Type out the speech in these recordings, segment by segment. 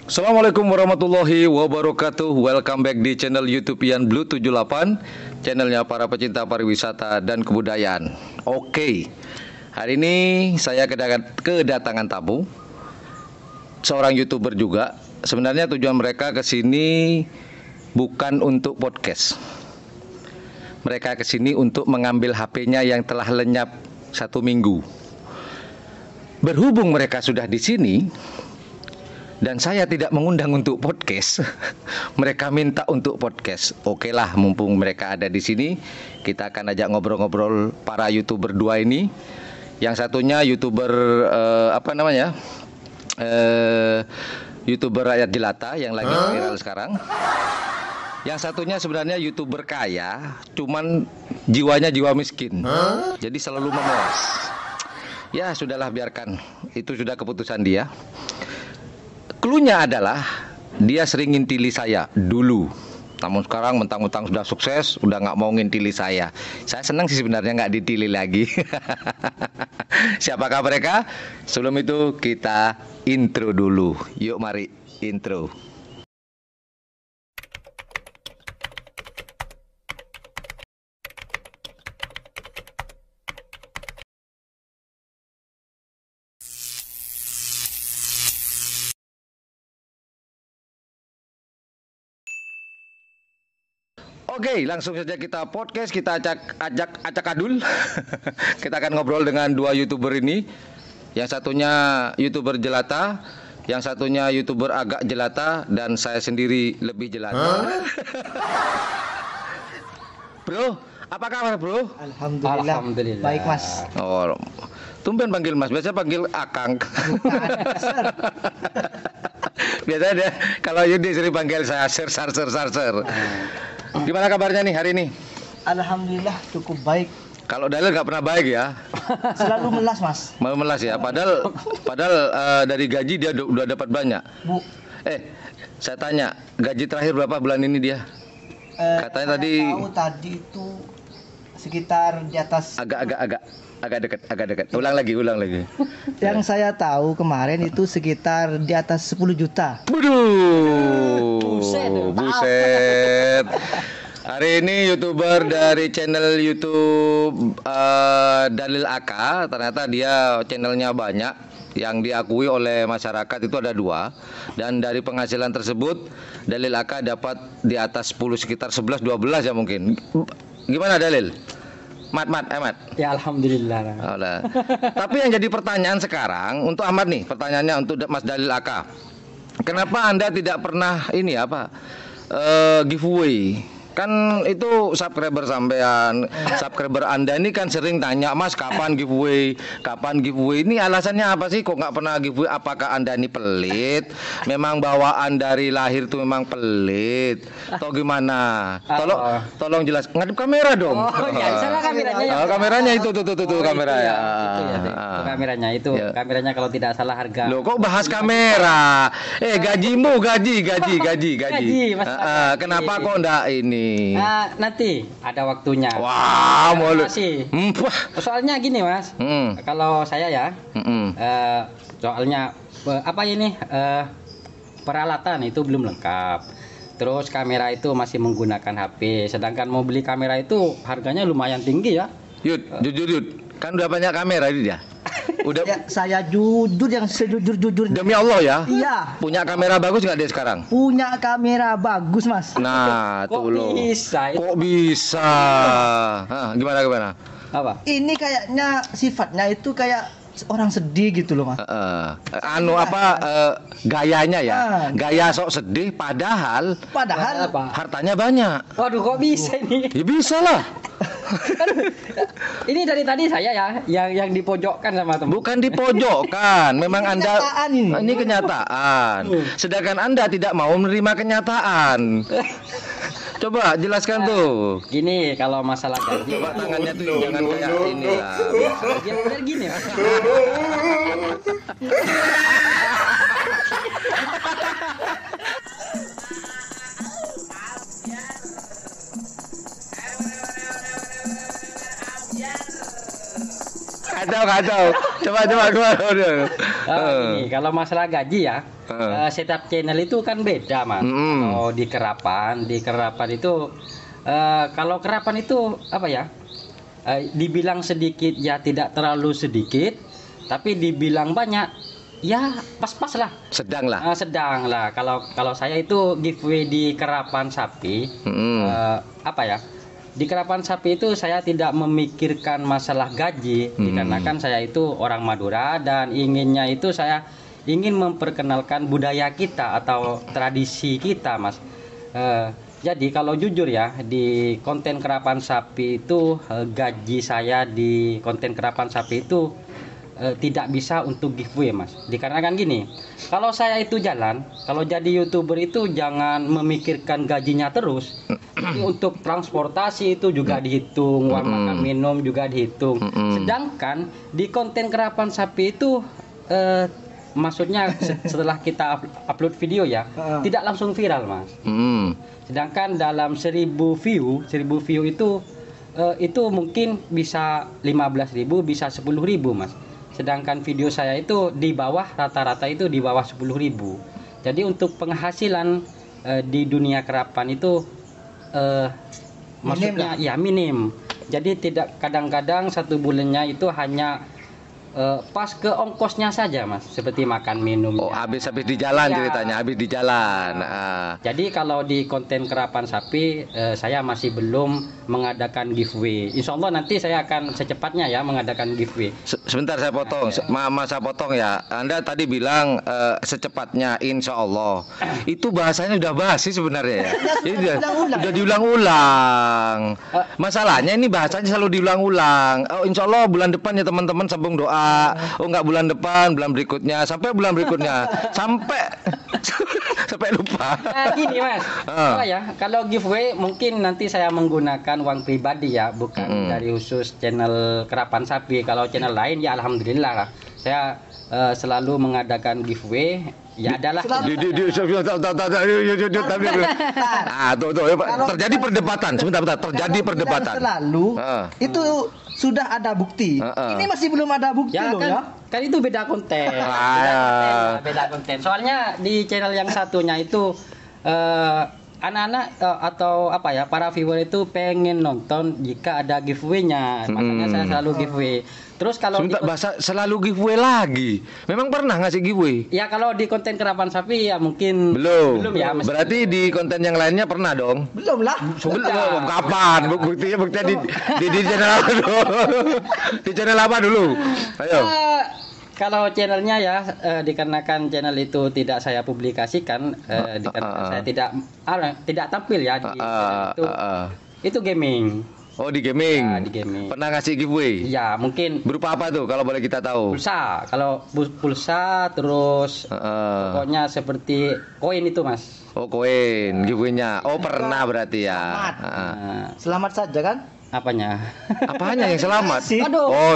Assalamualaikum warahmatullahi wabarakatuh. Welcome back di channel YouTube Ian Blue 78, channelnya para pecinta pariwisata dan kebudayaan. Oke, hari ini saya kedatangan tamu, seorang YouTuber juga. Sebenarnya tujuan mereka ke sini bukan untuk podcast. Mereka ke sini untuk mengambil HP-nya yang telah lenyap 1 minggu. Berhubung mereka sudah di sini dan saya tidak mengundang untuk podcast, mereka minta untuk podcast. Oke lah, mumpung mereka ada di sini, kita akan ajak ngobrol-ngobrol para YouTuber dua ini. Yang satunya YouTuber YouTuber rakyat jelata yang lagi viral sekarang. Yang satunya sebenarnya YouTuber kaya, cuman jiwanya jiwa miskin. Jadi selalu memelas. Ya sudahlah, biarkan. Itu sudah keputusan dia. Cluenya adalah dia sering ngintili saya dulu. Namun sekarang mentang-mentang sudah sukses, udah nggak mau ngintili saya. Saya senang sih sebenarnya nggak ditili lagi. Siapakah mereka? Sebelum itu kita intro dulu. Yuk mari intro. Oke, langsung saja kita podcast, kita acak adul. Kita akan ngobrol dengan dua YouTuber ini. Yang satunya YouTuber jelata, yang satunya YouTuber agak jelata, dan saya sendiri lebih jelata. Bro, apa kabar bro? Alhamdulillah. Baik mas. Oh, tumben panggil mas, biasa panggil akang. Biasanya dia kalau Yudi sering panggil saya sir. Gimana kabarnya nih hari ini? Alhamdulillah cukup baik. Kalau Dalil nggak pernah baik ya? Selalu melas mas. Melas ya. Padahal dari gaji dia udah dapat banyak. Bu. Saya tanya gaji terakhir berapa bulan ini dia? Katanya tadi. Tahu tadi itu sekitar di atas. Agak dekat. Ulang lagi. Yang saya tahu kemarin itu sekitar di atas 10 juta. Waduh. Buset. Hari ini YouTuber dari channel YouTube Dalil AK, ternyata dia channelnya banyak yang diakui oleh masyarakat itu ada 2, dan dari penghasilan tersebut Dalil AK dapat di atas 10, sekitar 11-12 ya mungkin. Gimana Dalil? Mat. Ya alhamdulillah. Tapi yang jadi pertanyaan sekarang untuk Ahmad nih, pertanyaannya untuk Mas Dalil AK. Kenapa Anda tidak pernah giveaway? Kan itu subscriber sampean, subscriber Anda ini kan sering tanya, Mas kapan giveaway? Ini alasannya apa sih kok nggak pernah giveaway? Apakah Anda ini pelit? Memang bawaan dari lahir tuh memang pelit? Atau gimana? Tolong jelas. Ngadep kamera dong. Oh iya, salah kameranya. Kameranya itu tuh kamera ya. Kameranya itu, kameranya kalau tidak salah harga. Loh kok bahas kamera? Gajimu gaji. Kenapa kok enggak ini? Nanti ada waktunya. Wah, malu. Soalnya gini mas, kalau saya ya, soalnya peralatan itu belum lengkap. Terus kamera itu masih menggunakan HP. Sedangkan mau beli kamera itu harganya lumayan tinggi ya. Jujur, kan udah banyak kamera ini dia. Udah. Ya, saya jujur yang sejujur-jujur. Demi Allah ya. Iya. Punya kamera bagus nggak dia sekarang? Punya kamera bagus mas. Nah, tuh loh. Kok bisa? Gimana? Apa? Ini kayaknya sifatnya itu kayak orang sedih gitu loh mas. Gayanya ya. Gaya sok sedih, padahal apa? Hartanya banyak. Waduh, kok bisa ini? Ya bisa lah. Ini dari tadi saya ya yang dipojokkan sama teman. Bukan dipojokkan, memang Anda ini kenyataan. Sedangkan Anda tidak mau menerima kenyataan. Coba jelaskan tuh. Gini, kalau masalah gaji, coba tangannya tuh jangan kayak ini lah. Biar gini. Kacau. Coba keluar. Ini kalau masalah gaji ya, Setiap channel itu kan beda mas. Kalau di kerapan itu kalau kerapan itu apa ya? Dibilang sedikit ya tidak terlalu sedikit, tapi dibilang banyak ya pas-pas lah. Sedang lah. Sedang lah. Kalau saya itu giveaway di kerapan sapi, apa ya? Di kerapan sapi itu saya tidak memikirkan masalah gaji, dikarenakan saya itu orang Madura dan inginnya itu saya ingin memperkenalkan budaya kita atau tradisi kita, mas. Jadi kalau jujur ya, di konten kerapan sapi itu gaji saya di konten kerapan sapi itu tidak bisa untuk giveaway, mas. Dikarenakan gini, kalau saya itu jalan, kalau jadi YouTuber itu jangan memikirkan gajinya terus. Jadi untuk transportasi itu juga dihitung, uang makan minum juga dihitung. Sedangkan di konten kerapan sapi itu maksudnya setelah kita upload video ya, tidak langsung viral, mas. Sedangkan dalam 1000 view itu mungkin bisa 15.000, bisa 10.000, mas. Sedangkan video saya itu di bawah, rata-rata itu di bawah 10.000. Jadi untuk penghasilan di dunia kerapan itu maksudnya ya minim. Jadi tidak, kadang-kadang satu bulannya itu hanya pas ke ongkosnya saja, mas, seperti makan minum. Oh, habis di jalan ya. Ceritanya habis di jalan. Jadi kalau di konten kerapan sapi saya masih belum mengadakan giveaway. Insya Allah nanti saya akan secepatnya ya mengadakan giveaway. Sebentar saya potong, saya potong ya. Anda tadi bilang secepatnya, insya Allah. Itu bahasanya udah basi sebenarnya ya. Udah diulang-ulang. Masalahnya ini bahasanya selalu diulang-ulang. Oh, insya Allah bulan depan ya teman-teman, sambung doa. Oh enggak, bulan depan, bulan berikutnya, sampai bulan berikutnya, sampai lupa. Gini, mas, ya, kalau giveaway mungkin nanti saya menggunakan uang pribadi ya, bukan dari khusus channel kerapan sapi. Kalau channel lain ya alhamdulillah lah, saya selalu mengadakan giveaway. Ya adalah terjadi perdebatan. Sebentar, terjadi perdebatan. Selalu itu sudah ada bukti. Ini masih belum ada bukti ya, loh kan, ya. Kan itu beda konten. Beda konten. Soalnya di channel yang satunya itu anak-anak atau apa ya, para viewer itu pengen nonton jika ada giveaway-nya. Makanya saya selalu giveaway. Terus kalau bahasa selalu giveaway lagi. Memang pernah ngasih giveaway? Ya kalau di konten kerapan sapi ya mungkin belum ya. Berarti di konten yang lainnya pernah dong? Belum lah. Belum. Kapan? Buktinya di channel apa dulu? Di channel apa dulu? Ayo. Kalau channelnya ya dikarenakan channel itu tidak saya publikasikan, dikarenakan saya tidak tampil ya di channel itu gaming. Oh, di gaming. Ya, di gaming. Pernah ngasih giveaway? Ya, mungkin. Berupa apa tuh kalau boleh kita tahu? Pulsa. Kalau pulsa terus pokoknya seperti koin itu, mas. Oh, koin giveaway-nya. Oh, pernah berarti ya. Selamat saja kan? Apanya? Apanya yang selamat? Aduh. Oh,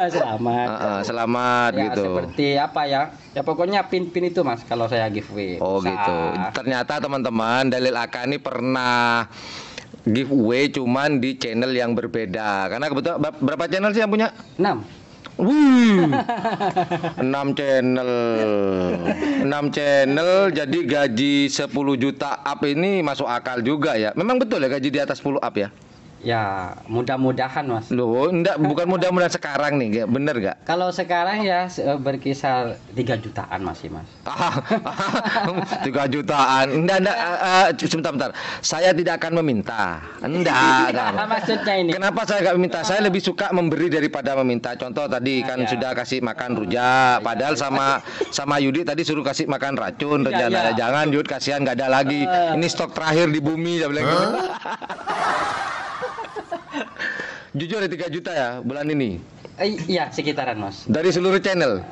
selamat. Selamat ya, gitu. Seperti apa ya? Ya pokoknya pin-pin itu, mas, kalau saya giveaway. Oh, gitu. Ternyata teman-teman, Dalil Aka ini pernah giveaway cuman di channel yang berbeda. Karena kebetulan berapa channel sih yang punya? 6. Wih, 6 channel. 6 channel jadi gaji 10 juta up ini masuk akal juga ya. Memang betul ya gaji di atas 10 up ya? Ya, mudah-mudahan, mas. Loh, enggak, bukan mudah-mudahan sekarang nih, bener gak? Kalau sekarang ya berkisar 3 jutaan masih, mas. 3 jutaan. Enggak, sebentar. Saya tidak akan meminta. Enggak. Maksudnya ini. Kenapa saya gak meminta? Saya lebih suka memberi daripada meminta. Contoh tadi kan sudah kasih makan rujak, padahal sama Yudi tadi suruh kasih makan racun rencana. Jangan, Yud, kasihan gak ada lagi. Ini stok terakhir di bumi, saya bilang gitu. Jujur ya 3 juta ya bulan ini? Iya, sekitaran, mas. Dari seluruh channel?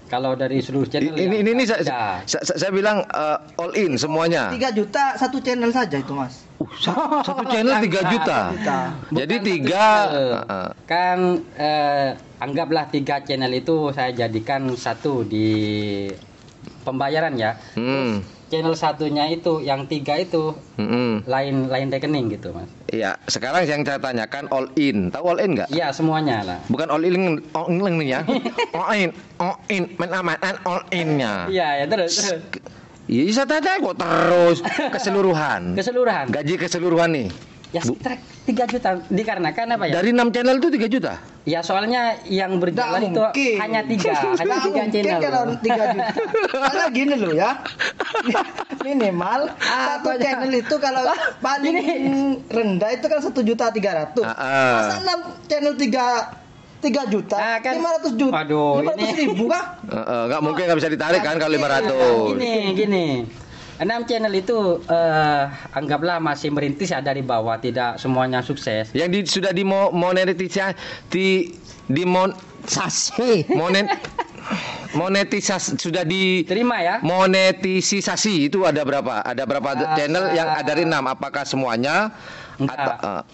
Kalau dari seluruh channel ini saya bilang all in semuanya. 3 juta satu channel saja itu, mas. Satu channel 3 juta. Jadi 3 kan anggaplah 3 channel itu saya jadikan satu di pembayaran ya. Terus channel satunya itu yang 3 itu lain rekening gitu Mas. Iya, sekarang yang saya tanyakan all in. Tahu all in nggak? Iya semuanya lah. Bukan all in nih ya. All in, main amatan all in-nya. Iya ya terus. Iya, saya tanya kok terus keseluruhan. Keseluruhan. Gaji keseluruhan nih. Ya sekitar 3 juta dikarenakan apa ya? Dari 6 channel itu 3 juta. Ya soalnya yang berjalan itu hanya 3 channel. Kalau 3 juta. Karena gini loh ya. Minimal satu channel itu kalau paling rendah itu kan 1.300.000. Masa 6 channel 3 juta, Nah, kan, 500 juta, waduh, 500.000 kah? Nggak mungkin, nggak bisa ditarik kan kalau 500. Gini. 6 channel itu anggaplah masih merintis ya dari bawah, tidak semuanya sukses. Yang sudah monetisasi sudah Terima ya. monetisasi itu ada berapa? Ada berapa channel yang ada dari 6? Apakah semuanya?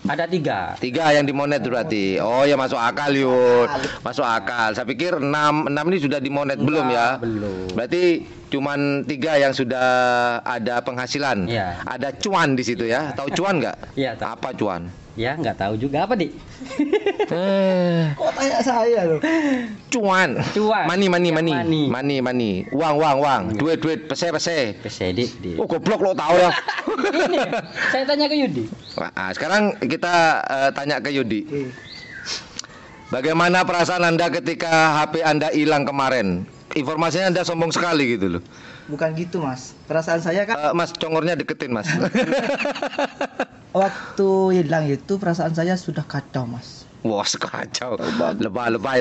Ada 3. 3 yang dimonet berarti. Oh ya, masuk akal yuk. Masuk akal. Saya pikir 6 ini sudah dimonet. Belum ya? Belum. Berarti cuman 3 yang sudah ada penghasilan. Ya. Ada cuan di situ ya. Tahu cuan nggak? Iya, tahu. Apa cuan? Ya nggak tahu juga apa Dik. Kok tanya saya loh? Cuan. Money. Uang. Duit. Pese. Dik. Oh, goblok lo tahu ya. Ini saya tanya ke Yudi. Nah, sekarang kita tanya ke Yudi. Bagaimana perasaan Anda ketika HP Anda hilang kemarin? Informasinya Anda sombong sekali gitu loh. Bukan gitu Mas. Perasaan saya kan Mas, congornya deketin Mas. waktu hilang itu perasaan saya sudah kacau Mas. Wah, kacau. Lebay.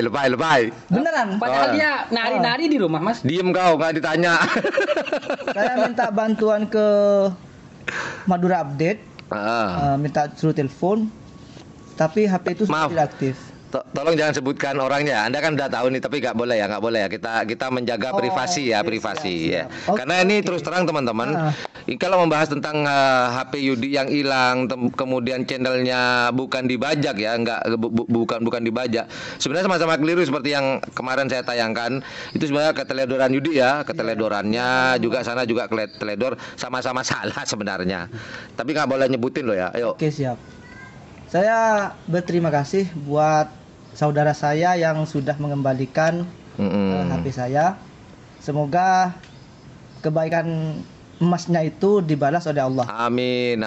Beneran. Padahal dia nari-nari di rumah Mas. Diem kau, nggak ditanya. Saya minta bantuan ke Madura Update, minta suruh telepon, tapi HP itu sudah Maaf. tidak aktif. Tolong jangan sebutkan orangnya. Anda kan udah tahu nih, tapi nggak boleh ya. Kita menjaga privasi ya, privasi ya. siap. Karena ini terus terang teman-teman, kalau membahas tentang HP Yudi yang hilang, kemudian channelnya bukan dibajak ya, bukan dibajak. Sebenarnya sama-sama keliru seperti yang kemarin saya tayangkan. Itu sebenarnya keteledoran Yudi ya, keteledorannya juga sana juga teledor, sama-sama salah sebenarnya. Tapi nggak boleh nyebutin loh ya. Ayo. Oke, siap. Saya berterima kasih buat saudara saya yang sudah mengembalikan HP saya. Semoga kebaikan emasnya itu dibalas oleh Allah. Amin.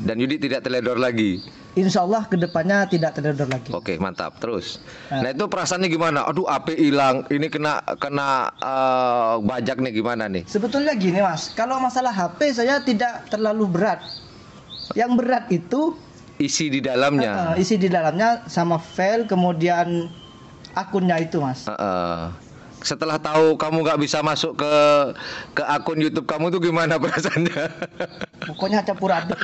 Dan Yudi tidak teledor lagi. Insya Allah kedepannya tidak teledor lagi. Oke, mantap. Terus, nah itu perasaannya gimana? Aduh, HP hilang. Ini kena bajak nih, gimana nih? Sebetulnya gini Mas, kalau masalah HP saya tidak terlalu berat. Yang berat itu Isi di dalamnya. isi di dalamnya sama file, kemudian akunnya itu Mas. Setelah tahu kamu nggak bisa masuk ke akun YouTube kamu tuh gimana perasaannya? Pokoknya campur aduk.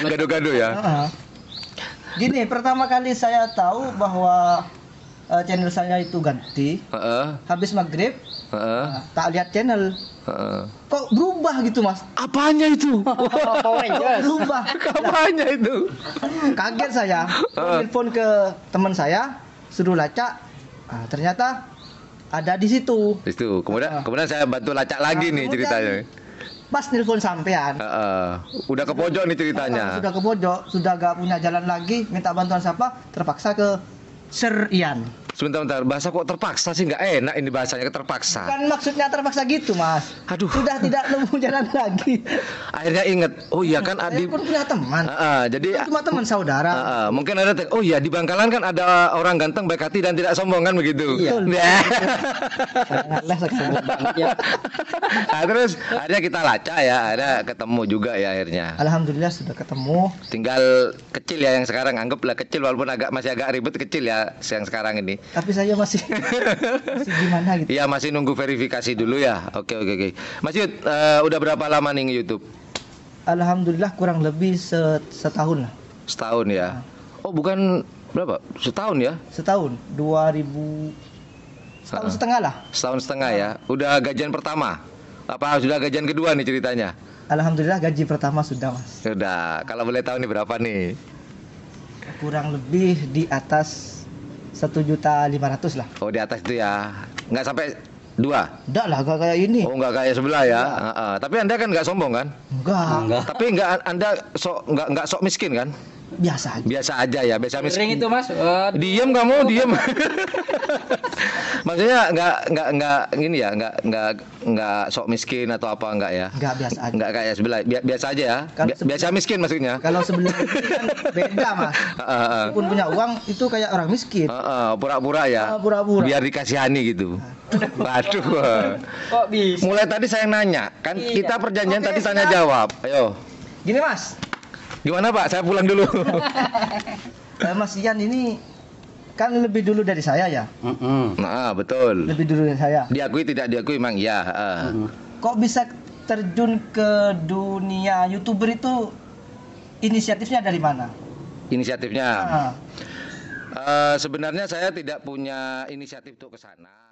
Gaduh-gaduh ya. Gini, pertama kali saya tahu bahwa channel saya itu ganti. Habis maghrib, tak lihat channel. Kok berubah gitu Mas? Apanya itu? Berubah. Apanya itu? Kaget saya. Telepon ke teman saya, suruh lacak. Ternyata ada di situ. Itu. Kemudian saya bantu lacak lagi nih ceritanya. Pas nelpon sampean. Udah ke pojok nih ceritanya. Sudah ke pojok, sudah gak punya jalan lagi, minta bantuan siapa? Terpaksa ke Sir Ian. Sebentar, bahasa kok terpaksa sih, nggak enak ini bahasanya, terpaksa. Kan maksudnya terpaksa gitu Mas. Aduh. Sudah tidak nemu jalan lagi. Akhirnya inget, oh iya kan Saya Adi. pun punya teman. Jadi Cuma teman saudara. mungkin ada, oh iya di Bangkalan kan ada orang ganteng, baik hati dan tidak sombong kan begitu. Iya. Sangatlah sombong banget ya. Nah, terus akhirnya kita lacak ya, akhirnya ketemu juga ya akhirnya. Alhamdulillah sudah ketemu. Tinggal kecil ya yang sekarang, anggaplah kecil walaupun masih agak ribet, kecil ya yang sekarang ini. Tapi saya masih gimana gitu. Iya, masih nunggu verifikasi dulu ya. Oke. Mas Yud, udah berapa lama nih nge-YouTube? Alhamdulillah kurang lebih setahun lah. Setahun ya. Oh, bukan berapa? Setahun ya? Setahun. 2000 setahun setengah lah. Setahun setengah ya. Udah gajian pertama? Apa sudah gajian kedua nih ceritanya? Alhamdulillah gaji pertama sudah Mas. Sudah. Kalau boleh tahu nih berapa nih? Kurang lebih di atas 1.500.000 lah. Oh, di atas itu ya. Nggak sampai Enggak lah, gak kayak ini. Oh, nggak kayak sebelah ya. Tapi Anda kan nggak sombong kan? Enggak. Tapi Anda nggak sok miskin kan? Biasa aja. Biasa aja ya, biasa Ring miskin. itu Mas. Waduh. Diem kamu, diem. Maksudnya nggak ini ya, nggak sok miskin atau apa enggak ya? Enggak, biasa aja. Nggak kayak sebelah, biasa aja ya. Kan Biasa miskin maksudnya. Kalau sebelah ini kan beda, Mas. Meskipun punya uang itu kayak orang miskin. Pura-pura ya. Pura-pura. Biar dikasihani gitu. Waduh. Kok bisa? Mulai tadi saya nanya, kan Iya. kita perjanjian Oke, tadi tanya siap. jawab. Ayo. Gini, Mas. Gimana Pak? Saya pulang dulu. Mas Ian ini kan lebih dulu dari saya ya. Nah, betul. Lebih dulu dari saya. Diakui tidak diakui emang ya. Kok bisa terjun ke dunia YouTuber itu inisiatifnya dari mana? Inisiatifnya. Ah. Sebenarnya saya tidak punya inisiatif untuk ke sana.